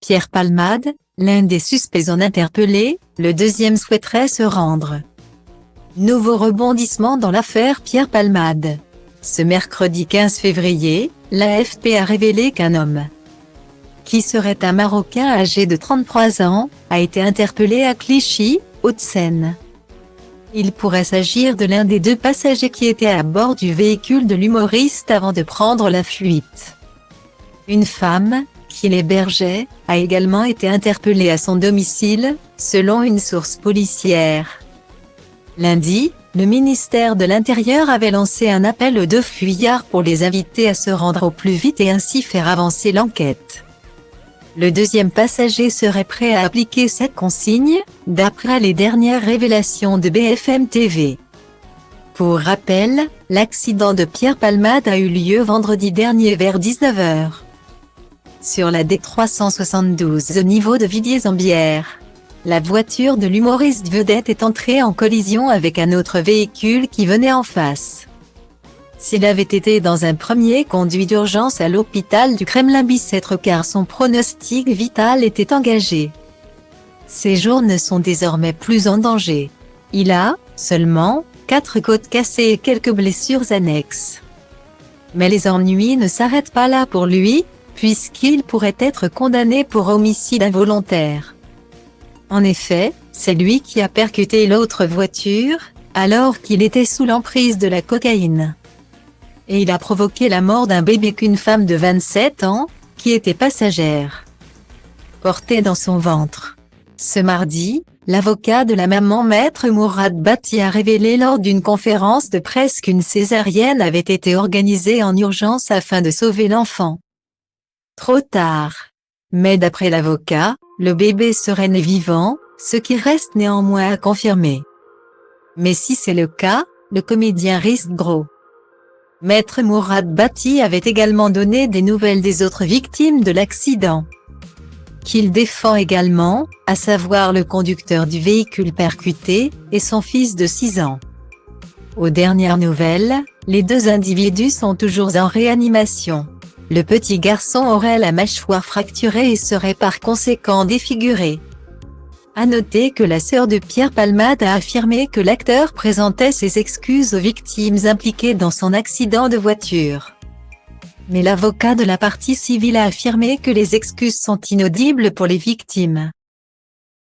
Pierre Palmade, l'un des suspects en interpellé, le deuxième souhaiterait se rendre. Nouveau rebondissement dans l'affaire Pierre Palmade. Ce mercredi 15 février, l'AFP a révélé qu'un homme, qui serait un Marocain âgé de 33 ans, a été interpellé à Clichy, Hauts-de-Seine. Il pourrait s'agir de l'un des deux passagers qui étaient à bord du véhicule de l'humoriste avant de prendre la fuite. Une femme, qui l'hébergeait, a également été interpellée à son domicile, selon une source policière. Lundi, le ministère de l'Intérieur avait lancé un appel aux deux fuyards pour les inviter à se rendre au plus vite et ainsi faire avancer l'enquête. Le deuxième passager serait prêt à appliquer cette consigne, d'après les dernières révélations de BFM TV. Pour rappel, l'accident de Pierre Palmade a eu lieu vendredi dernier vers 19h. Sur la D372 au niveau de Villiers-en-Bière. La voiture de l'humoriste vedette est entrée en collision avec un autre véhicule qui venait en face. S'il avait été dans un premier conduit d'urgence à l'hôpital du Kremlin-Bicêtre car son pronostic vital était engagé. Ses jours ne sont désormais plus en danger. Il a, seulement, 4 côtes cassées et quelques blessures annexes. Mais les ennuis ne s'arrêtent pas là pour lui, puisqu'il pourrait être condamné pour homicide involontaire. En effet, c'est lui qui a percuté l'autre voiture, alors qu'il était sous l'emprise de la cocaïne. Et il a provoqué la mort d'un bébé qu'une femme de 27 ans, qui était passagère, portait dans son ventre. Ce mardi, l'avocat de la maman Maître Mourad Bati a révélé lors d'une conférence de presse qu'une césarienne avait été organisée en urgence afin de sauver l'enfant. Trop tard. Mais d'après l'avocat, le bébé serait né vivant, ce qui reste néanmoins à confirmer. Mais si c'est le cas, le comédien risque gros. Maître Mourad Bati avait également donné des nouvelles des autres victimes de l'accident, qu'il défend également, à savoir le conducteur du véhicule percuté, et son fils de 6 ans. Aux dernières nouvelles, les deux individus sont toujours en réanimation. Le petit garçon aurait la mâchoire fracturée et serait par conséquent défiguré. À noter que la sœur de Pierre Palmade a affirmé que l'acteur présentait ses excuses aux victimes impliquées dans son accident de voiture. Mais l'avocat de la partie civile a affirmé que les excuses sont inaudibles pour les victimes.